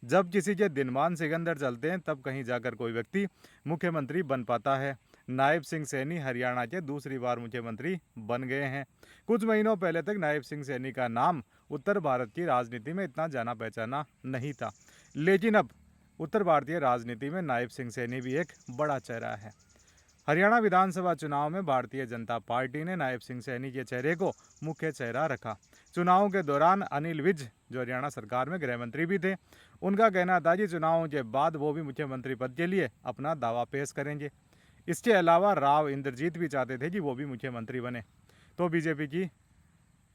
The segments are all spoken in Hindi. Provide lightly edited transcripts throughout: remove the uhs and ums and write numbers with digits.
जब किसी के दिनमान सिकंदर चलते हैं तब कहीं जाकर कोई व्यक्ति मुख्यमंत्री बन पाता है। नायब सिंह सैनी हरियाणा के दूसरी बार मुख्यमंत्री बन गए हैं। कुछ महीनों पहले तक नायब सिंह सैनी का नाम उत्तर भारत की राजनीति में इतना जाना पहचाना नहीं था, लेकिन अब उत्तर भारतीय राजनीति में नायब सिंह सैनी भी एक बड़ा चेहरा है। हरियाणा विधानसभा चुनाव में भारतीय जनता पार्टी ने नायब सिंह सैनी के चेहरे को मुख्य चेहरा रखा। चुनावों के दौरान अनिल विज, जो हरियाणा सरकार में गृह मंत्री भी थे, उनका कहना था कि चुनावों के बाद वो भी मुख्यमंत्री पद के लिए अपना दावा पेश करेंगे। इसके अलावा राव इंद्रजीत भी चाहते थे कि वो भी मुख्यमंत्री बने। तो बीजेपी की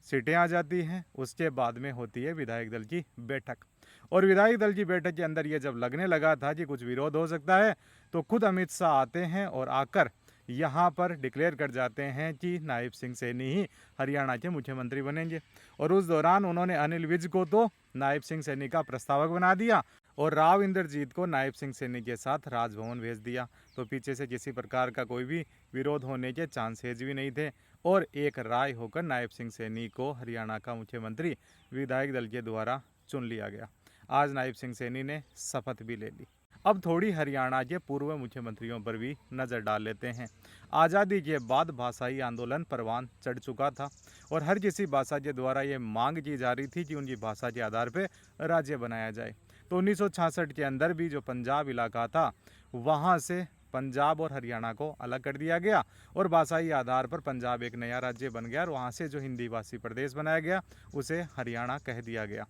सीटें आ जाती हैं, उसके बाद में होती है विधायक दल की बैठक। और विधायक दल की बैठक के अंदर ये जब लगने लगा था कि कुछ विरोध हो सकता है, तो खुद अमित शाह आते हैं और आकर यहाँ पर डिक्लेयर कर जाते हैं कि नायब सिंह सैनी ही हरियाणा के मुख्यमंत्री बनेंगे। और उस दौरान उन्होंने अनिल विज को तो नायब सिंह सैनी का प्रस्तावक बना दिया और राव इंद्रजीत को नायब सिंह सैनी के साथ राजभवन भेज दिया। तो पीछे से किसी प्रकार का कोई भी विरोध होने के चांसेज भी नहीं थे और एक राय होकर नायब सिंह सैनी को हरियाणा का मुख्यमंत्री विधायक दल के द्वारा चुन लिया गया। आज नायब सिंह सैनी ने शपथ भी ले ली। अब थोड़ी हरियाणा के पूर्व मुख्यमंत्रियों पर भी नज़र डाल लेते हैं। आज़ादी के बाद भाषाई आंदोलन परवान चढ़ चुका था और हर किसी भाषा के द्वारा ये मांग की जा रही थी कि उनकी भाषा के आधार पर राज्य बनाया जाए। तो 1966 के अंदर भी जो पंजाब इलाका था, वहाँ से पंजाब और हरियाणा को अलग कर दिया गया और भाषाई आधार पर पंजाब एक नया राज्य बन गया और वहाँ से जो हिंदी भाषी प्रदेश बनाया गया उसे हरियाणा कह दिया गया।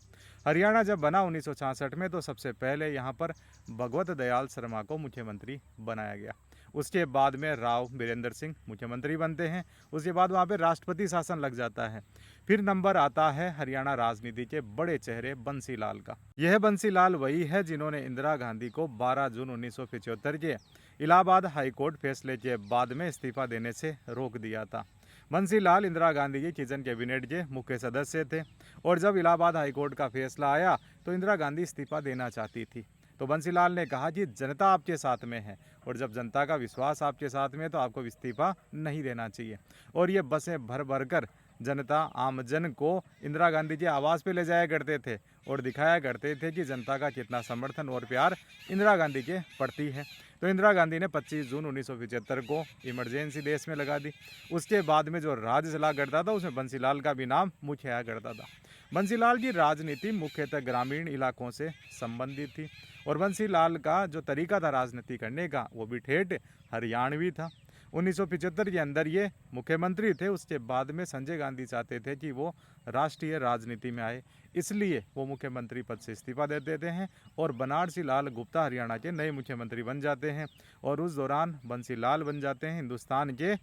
हरियाणा जब बना 1966 में, तो सबसे पहले यहाँ पर भगवत दयाल शर्मा को मुख्यमंत्री बनाया गया। उसके बाद में राव बीरेंद्र सिंह मुख्यमंत्री बनते हैं। उसके बाद वहाँ पे राष्ट्रपति शासन लग जाता है। फिर नंबर आता है हरियाणा राजनीति के बड़े चेहरे बंसी लाल का। यह बंसी लाल वही है जिन्होंने इंदिरा गांधी को 12 जून 1975 के इलाहाबाद हाईकोर्ट फैसले के बाद में इस्तीफा देने से रोक दिया था। बंसी लाल इंदिरा गांधी की किचन कैबिनेट के मुख्य सदस्य थे और जब इलाहाबाद हाईकोर्ट का फैसला आया तो इंदिरा गांधी इस्तीफा देना चाहती थी। तो बंसी लाल ने कहा कि जनता आपके साथ में है और जब जनता का विश्वास आपके साथ में है तो आपको इस्तीफा नहीं देना चाहिए। और ये बसें भर भर कर जनता आमजन को इंदिरा गांधी के आवास पे ले जाया करते थे और दिखाया करते थे कि जनता का कितना समर्थन और प्यार इंदिरा गांधी के प्रति है। तो इंदिरा गांधी ने 25 जून 1975 को इमरजेंसी देश में लगा दी। उसके बाद में जो राज्य चला करता था उसमें बंसीलाल का भी नाम मुख्य आया करता था। बंसीलाल की राजनीति मुख्यतः ग्रामीण इलाकों से संबंधित थी और बंसीलाल का जो तरीका था राजनीति करने का वो भी ठेठ हरियाणवी था। 1975 के अंदर ये मुख्यमंत्री थे। उसके बाद में संजय गांधी चाहते थे कि वो राष्ट्रीय राजनीति में आए, इसलिए वो मुख्यमंत्री पद से इस्तीफा दे देते हैं और बनारसी लाल गुप्ता हरियाणा के नए मुख्यमंत्री बन जाते हैं और उस दौरान बंसी लाल बन जाते हैं हिंदुस्तान के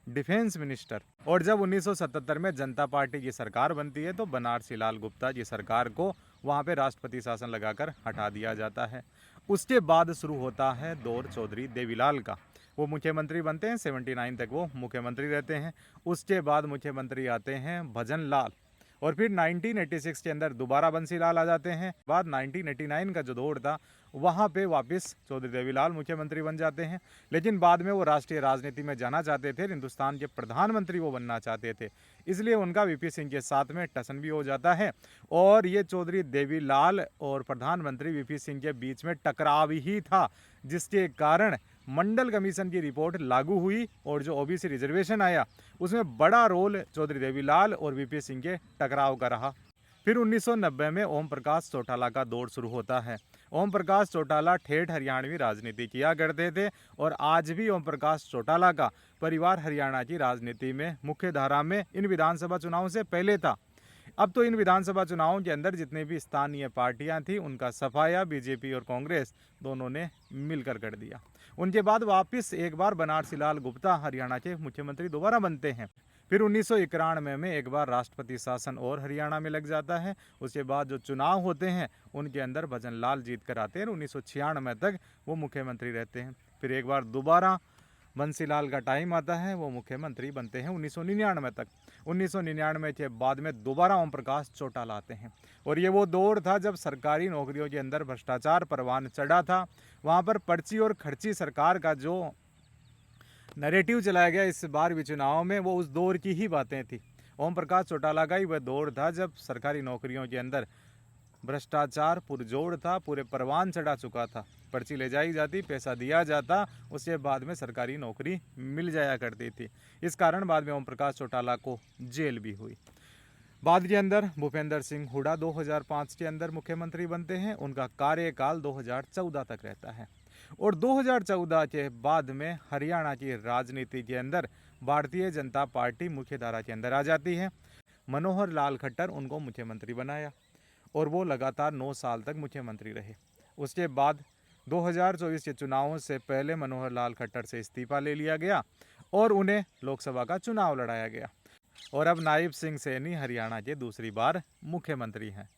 डिफेंस मिनिस्टर। और जब 1977 में जनता पार्टी की सरकार बनती है तो बनारसी लाल गुप्ता की सरकार को वहाँ पे राष्ट्रपति शासन लगाकर हटा दिया जाता है। उसके बाद शुरू होता है दौर चौधरी देवीलाल का। वो मुख्यमंत्री बनते हैं, 79 तक वो मुख्यमंत्री रहते हैं। उसके बाद मुख्यमंत्री आते हैं भजन लाल और फिर 1986 के अंदर दोबारा बंसी लाल आ जाते हैं। बाद 1989 का जो दौर था वहाँ पे वापस चौधरी देवीलाल मुख्यमंत्री बन जाते हैं, लेकिन बाद में वो राष्ट्रीय राजनीति में जाना चाहते थे, हिंदुस्तान के प्रधानमंत्री वो बनना चाहते थे, इसलिए उनका वीपी सिंह के साथ में टसन भी हो जाता है और ये चौधरी देवीलाल और प्रधानमंत्री वीपी सिंह के बीच में टकराव ही था, जिसके कारण मंडल कमीशन की रिपोर्ट लागू हुई और जो ओबीसी रिजर्वेशन आया उसमें बड़ा रोल चौधरी देवीलाल और वीपी सिंह के टकराव का रहा। फिर 1990 में ओम प्रकाश चौटाला का दौर शुरू होता है। ओम प्रकाश चौटाला ठेठ हरियाणवी राजनीति किया करते थे और आज भी ओम प्रकाश चौटाला का परिवार हरियाणा की राजनीति में मुख्य धारा में इन विधानसभा चुनावों से पहले था। अब तो इन विधानसभा चुनावों के अंदर जितनी भी स्थानीय पार्टियां थी उनका सफाया बीजेपी और कांग्रेस दोनों ने मिलकर कर दिया। उनके बाद वापस एक बार बनारसी लाल गुप्ता हरियाणा के मुख्यमंत्री दोबारा बनते हैं। फिर 1991 में एक बार राष्ट्रपति शासन और हरियाणा में लग जाता है। उसके बाद जो चुनाव होते हैं उनके अंदर भजन लाल जीत कर आते हैं। 1996 तक वो मुख्यमंत्री रहते हैं। फिर एक बार दोबारा बंसी लाल का टाइम आता है, वो मुख्यमंत्री बनते हैं 1999 तक। 1999 के बाद में दोबारा ओम प्रकाश चौटाला आते हैं और ये वो दौर था जब सरकारी नौकरियों के अंदर भ्रष्टाचार परवान चढ़ा था। वहाँ पर पर्ची और खर्ची सरकार का जो नैरेटिव चलाया गया इस बार भी चुनाव में, वो उस दौर की ही बातें थी। ओम प्रकाश चौटाला का ही वह दौर था जब सरकारी नौकरियों के अंदर भ्रष्टाचार पुरजोर था, पूरे परवान चढ़ा चुका था। पर्ची ले जाई जाती, पैसा दिया जाता, उसके बाद में सरकारी नौकरी मिल जाया करती थी। इस कारण बाद में ओम प्रकाश चौटाला को जेल भी हुई। बाद के अंदर भूपेंद्र सिंह हुड्डा 2005 के अंदर मुख्यमंत्री बनते हैं। उनका कार्यकाल 2014 तक रहता है और 2014 के बाद में हरियाणा की राजनीति के अंदर भारतीय जनता पार्टी मुख्य धारा के अंदर आ जाती है। मनोहर लाल खट्टर उनको मुख्यमंत्री बनाया और वो लगातार 9 साल तक मुख्यमंत्री रहे। उसके बाद 2024 के चुनावों से पहले मनोहर लाल खट्टर से इस्तीफा ले लिया गया और उन्हें लोकसभा का चुनाव लड़ाया गया और अब नायब सिंह सैनी हरियाणा के दूसरी बार मुख्यमंत्री हैं।